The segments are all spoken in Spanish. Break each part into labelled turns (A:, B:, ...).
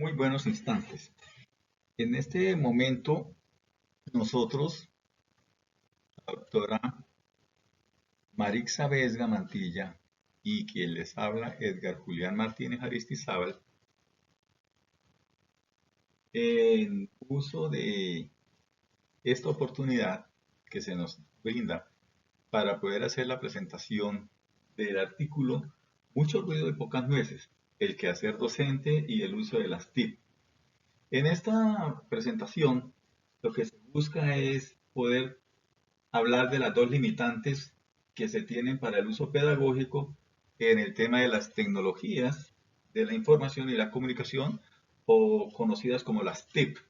A: Muy buenos instantes. En este momento, nosotros, la doctora Marixa Vesga Mantilla y quien les habla, Edgar Julián Martínez Aristizábal, en uso de esta oportunidad que se nos brinda para poder hacer la presentación del artículo Mucho ruido y pocas nueces, el quehacer docente y el uso de las TIC. En esta presentación, lo que se busca es poder hablar de las dos limitantes que se tienen para el uso pedagógico en el tema de las tecnologías de la información y la comunicación, o conocidas como las TIC.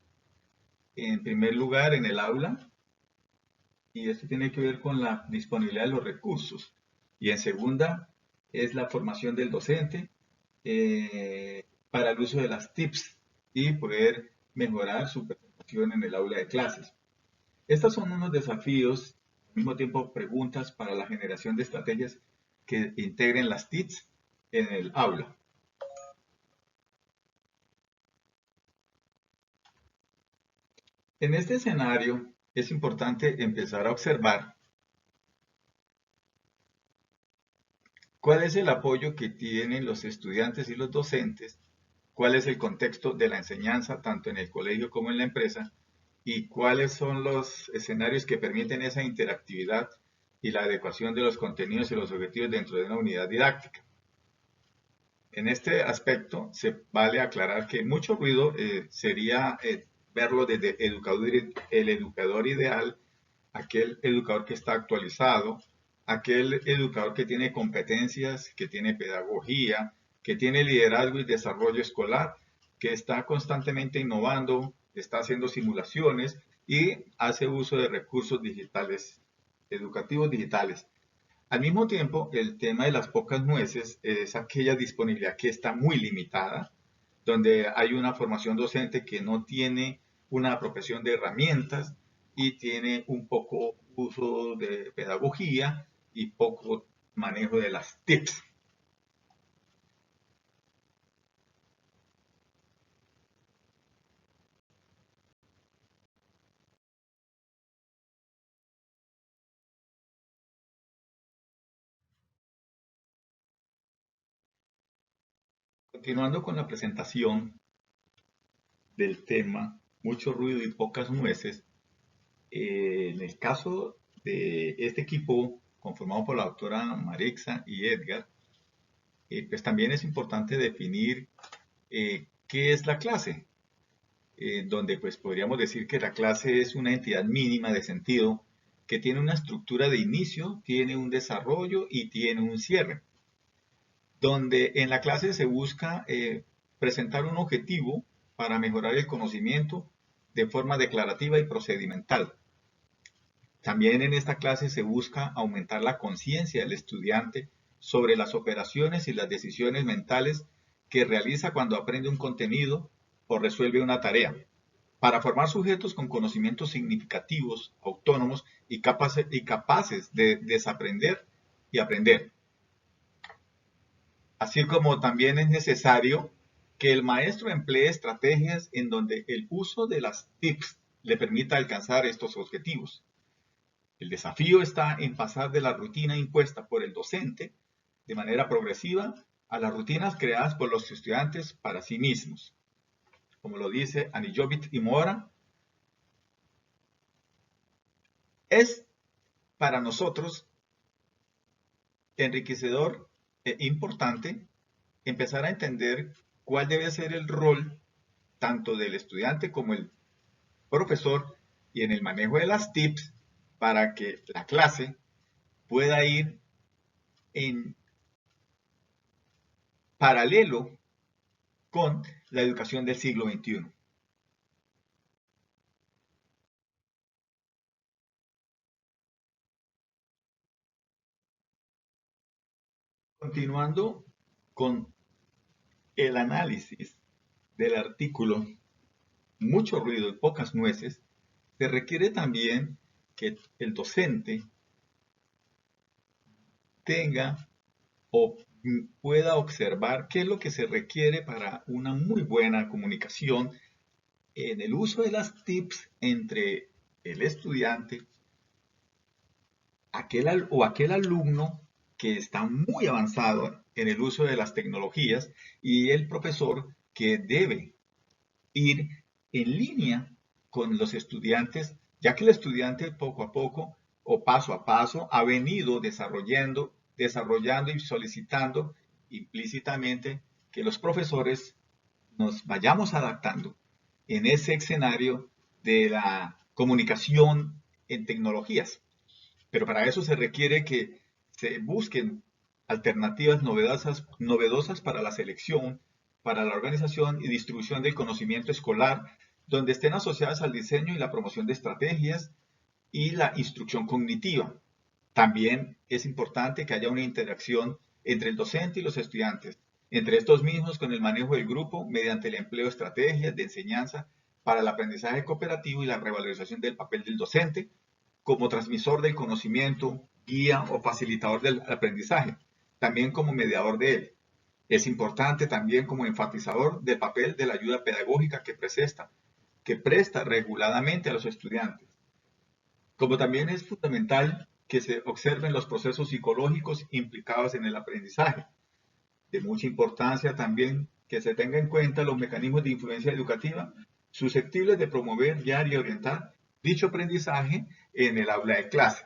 A: En primer lugar, en el aula, y esto tiene que ver con la disponibilidad de los recursos. Y en segunda, es la formación del docente para el uso de las TIPS y poder mejorar su presentación en el aula de clases. Estos son unos desafíos, al mismo tiempo preguntas para la generación de estrategias que integren las TICs en el aula. En este escenario es importante empezar a observar cuál es el apoyo que tienen los estudiantes y los docentes, cuál es el contexto de la enseñanza tanto en el colegio como en la empresa y cuáles son los escenarios que permiten esa interactividad y la adecuación de los contenidos y los objetivos dentro de una unidad didáctica. En este aspecto se vale aclarar que mucho ruido sería verlo desde el educador ideal, aquel educador que está actualizado, aquel educador que tiene competencias, que tiene pedagogía, que tiene liderazgo y desarrollo escolar, que está constantemente innovando, está haciendo simulaciones y hace uso de recursos digitales, educativos digitales. Al mismo tiempo, el tema de las pocas nueces es aquella disponibilidad que está muy limitada, donde hay una formación docente que no tiene una apropiación de herramientas y tiene un poco uso de pedagogía y poco manejo de las TICs. Continuando con la presentación del tema, mucho ruido y pocas nueces, en el caso de este equipo conformado por la doctora Marixa y Edgar, pues también es importante definir qué es la clase, donde pues podríamos decir que la clase es una entidad mínima de sentido que tiene una estructura de inicio, tiene un desarrollo y tiene un cierre, donde en la clase se busca presentar un objetivo para mejorar el conocimiento de forma declarativa y procedimental. También en esta clase se busca aumentar la conciencia del estudiante sobre las operaciones y las decisiones mentales que realiza cuando aprende un contenido o resuelve una tarea, para formar sujetos con conocimientos significativos, autónomos y capaces de desaprender y aprender. Así como también es necesario que el maestro emplee estrategias en donde el uso de las TICs le permita alcanzar estos objetivos. El desafío está en pasar de la rutina impuesta por el docente de manera progresiva a las rutinas creadas por los estudiantes para sí mismos. Como lo dice Anijovic y Mora, es para nosotros enriquecedor e importante empezar a entender cuál debe ser el rol tanto del estudiante como el profesor y en el manejo de las TIPS para que la clase pueda ir en paralelo con la educación del siglo XXI. Continuando con el análisis del artículo Mucho ruido y pocas nueces, se requiere también que el docente tenga o pueda observar qué es lo que se requiere para una muy buena comunicación en el uso de las TIPS entre el estudiante aquel alumno que está muy avanzado en el uso de las tecnologías y el profesor que debe ir en línea con los estudiantes, ya que el estudiante poco a poco o paso a paso ha venido desarrollando y solicitando implícitamente que los profesores nos vayamos adaptando en ese escenario de la comunicación en tecnologías. Pero para eso se requiere que se busquen alternativas novedosas para la selección, para la organización y distribución del conocimiento escolar, donde estén asociadas al diseño y la promoción de estrategias y la instrucción cognitiva. También es importante que haya una interacción entre el docente y los estudiantes, entre estos mismos con el manejo del grupo mediante el empleo de estrategias de enseñanza para el aprendizaje cooperativo y la revalorización del papel del docente como transmisor del conocimiento, guía o facilitador del aprendizaje, también como mediador de él. Es importante también como enfatizador del papel de la ayuda pedagógica que presta reguladamente a los estudiantes. Como también es fundamental que se observen los procesos psicológicos implicados en el aprendizaje. De mucha importancia también que se tenga en cuenta los mecanismos de influencia educativa susceptibles de promover, guiar y orientar dicho aprendizaje en el aula de clase.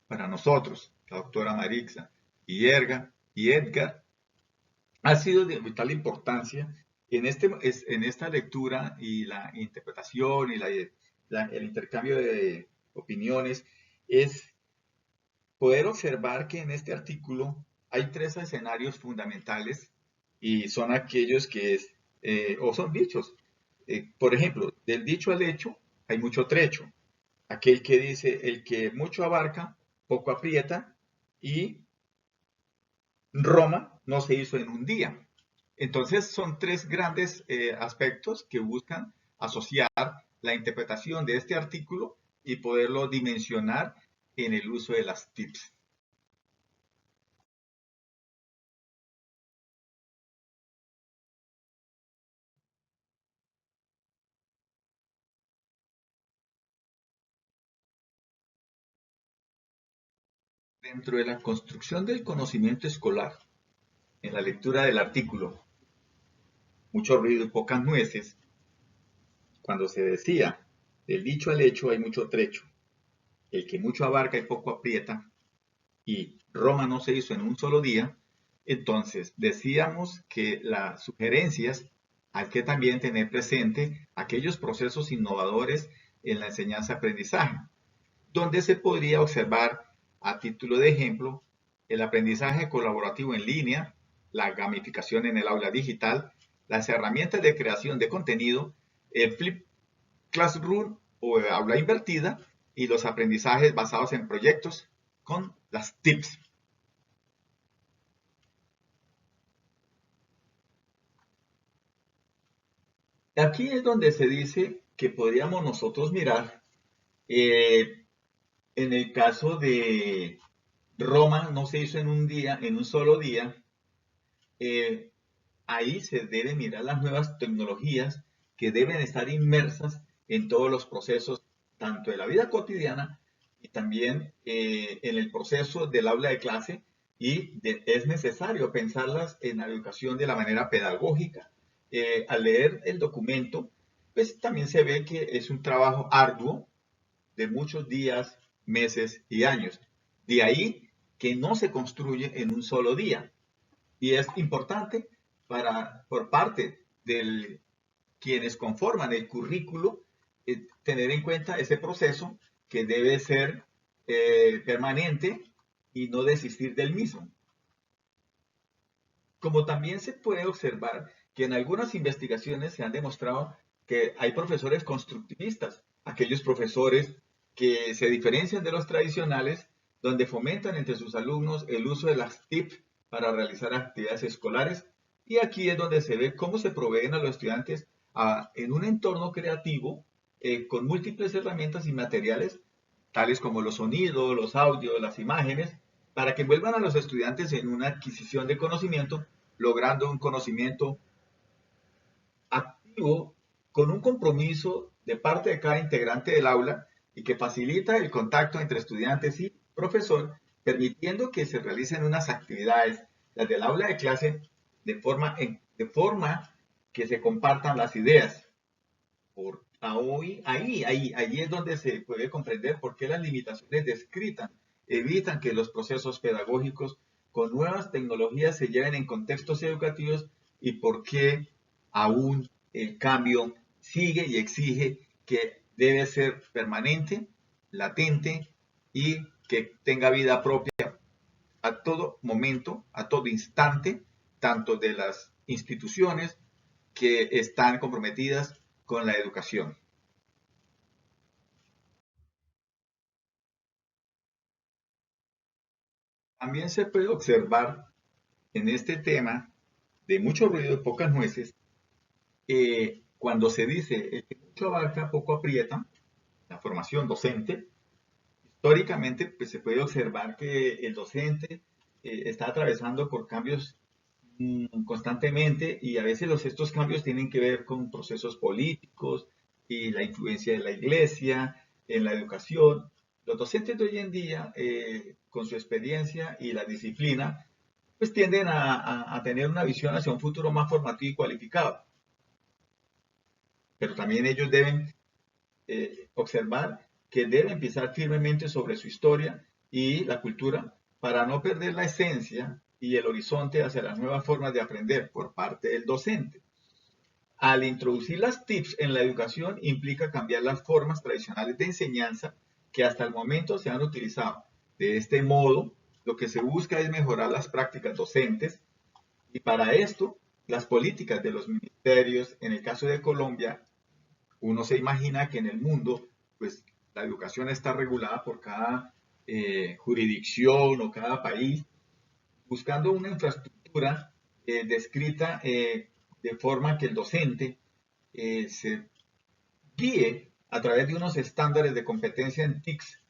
A: Para nosotros, la doctora Marixa y Edgar, ha sido de vital importancia en esta lectura y la interpretación y el intercambio de opiniones, es poder observar que en este artículo hay tres escenarios fundamentales y son aquellos o son dichos. Por ejemplo, del dicho al hecho hay mucho trecho. Aquel que dice, el que mucho abarca, poco aprieta, y Roma no se hizo en un día. Entonces son tres grandes aspectos que buscan asociar la interpretación de este artículo y poderlo dimensionar en el uso de las TIPS. Dentro de la construcción del conocimiento escolar, en la lectura del artículo, mucho ruido y pocas nueces, cuando se decía, del dicho al hecho hay mucho trecho, el que mucho abarca y poco aprieta, y Roma no se hizo en un solo día, entonces decíamos que las sugerencias hay que también tener presente aquellos procesos innovadores en la enseñanza-aprendizaje, donde se podría observar, a título de ejemplo, el aprendizaje colaborativo en línea, la gamificación en el aula digital, las herramientas de creación de contenido, el Flip Classroom o aula invertida y los aprendizajes basados en proyectos con las TIPS. Aquí es donde se dice que podríamos nosotros mirar eh, en el caso de Roma no se hizo en un día, en un solo día, eh, ahí se deben mirar las nuevas tecnologías que deben estar inmersas en todos los procesos, tanto de la vida cotidiana y también en el proceso del aula de clase, y es necesario pensarlas en la educación de la manera pedagógica. Al leer el documento, pues también se ve que es un trabajo arduo de muchos días, meses y años. De ahí que no se construye en un solo día. Y es importante por parte de quienes conforman el currículo tener en cuenta ese proceso que debe ser permanente y no desistir del mismo. Como también se puede observar que en algunas investigaciones se han demostrado que hay profesores constructivistas, aquellos profesores que se diferencian de los tradicionales, donde fomentan entre sus alumnos el uso de las TIC para realizar actividades escolares. Y aquí es donde se ve cómo se proveen a los estudiantes en un entorno creativo con múltiples herramientas y materiales, tales como los sonidos, los audios, las imágenes, para que envuelvan a los estudiantes en una adquisición de conocimiento, logrando un conocimiento activo con un compromiso de parte de cada integrante del aula y que facilita el contacto entre estudiantes y profesor, permitiendo que se realicen unas actividades, las del aula de clase, de forma que se compartan las ideas. Ahí es donde se puede comprender por qué las limitaciones descritas evitan que los procesos pedagógicos con nuevas tecnologías se lleven en contextos educativos y por qué aún el cambio sigue y exige que debe ser permanente, latente y que tenga vida propia a todo momento, a todo instante, tanto de las instituciones que están comprometidas con la educación. También se puede observar en este tema de mucho ruido y pocas nueces, cuando se dice el que mucho abarca, poco aprieta, la formación docente, históricamente pues, se puede observar que el docente está atravesando por cambios constantemente y a veces estos cambios tienen que ver con procesos políticos y la influencia de la iglesia en la educación. Los docentes de hoy en día, con su experiencia y la disciplina, pues tienden a tener una visión hacia un futuro más formativo y cualificado. Pero también ellos deben observar que deben pisar firmemente sobre su historia y la cultura para no perder la esencia y el horizonte hacia las nuevas formas de aprender por parte del docente. Al introducir las TICs en la educación implica cambiar las formas tradicionales de enseñanza que hasta el momento se han utilizado. De este modo, lo que se busca es mejorar las prácticas docentes y para esto, las políticas de los ministerios, en el caso de Colombia, uno se imagina que en el mundo, pues la educación está regulada por cada jurisdicción o cada país, buscando una infraestructura descrita de forma que el docente se guíe a través de unos estándares de competencia en TICS.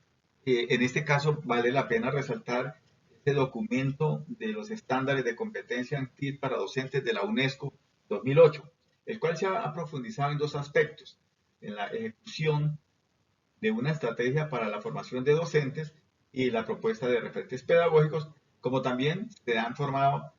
A: En este caso vale la pena resaltar este documento de los estándares de competencia en TIC para docentes de la UNESCO 2008, el cual se ha profundizado en dos aspectos: en la ejecución de una estrategia para la formación de docentes y la propuesta de referentes pedagógicos, como también se han formado,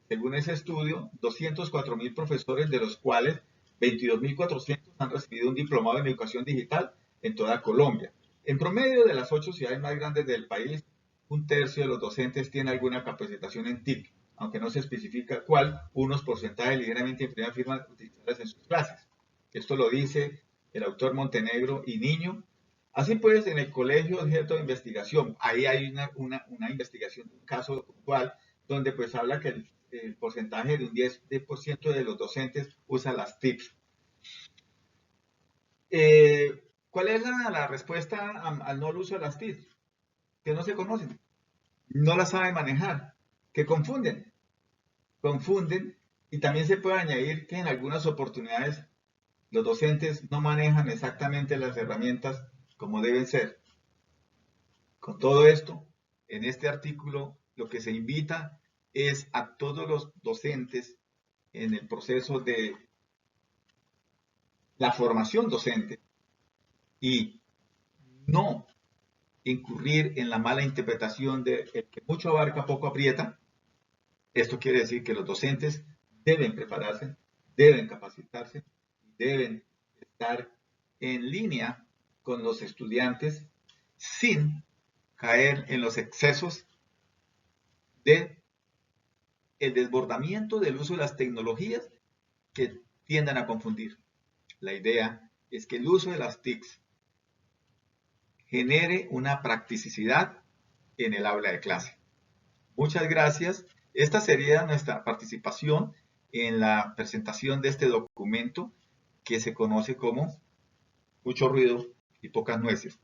A: según ese estudio, 204.000 profesores, de los cuales 22.400 han recibido un diplomado en educación digital en toda Colombia. En promedio, de las 8 ciudades más grandes del país, un tercio de los docentes tiene alguna capacitación en TIC, aunque no se especifica cuál, unos porcentajes ligeramente inferiores afirman utilizarlas en sus clases. Esto lo dice el autor Montenegro y Niño. Así pues, en el colegio objeto de investigación, ahí hay una investigación, un caso puntual, donde pues habla que el porcentaje de un 10% de los docentes usa las TICs. ¿Cuál es la respuesta al no uso de las TICs? Que no se conocen, no las saben manejar, que confunden, y también se puede añadir que en algunas oportunidades los docentes no manejan exactamente las herramientas como deben ser. Con todo esto, en este artículo lo que se invita es a todos los docentes en el proceso de la formación docente y no incurrir en la mala interpretación de el que mucho abarca, poco aprieta. Esto quiere decir que los docentes deben prepararse, deben capacitarse, deben estar en línea con los estudiantes sin caer en los excesos de el desbordamiento del uso de las tecnologías que tiendan a confundir. La idea es que el uso de las TICs genere una practicidad en el aula de clase. Muchas gracias. Esta sería nuestra participación en la presentación de este documento que se conoce como Mucho ruido y pocas nueces.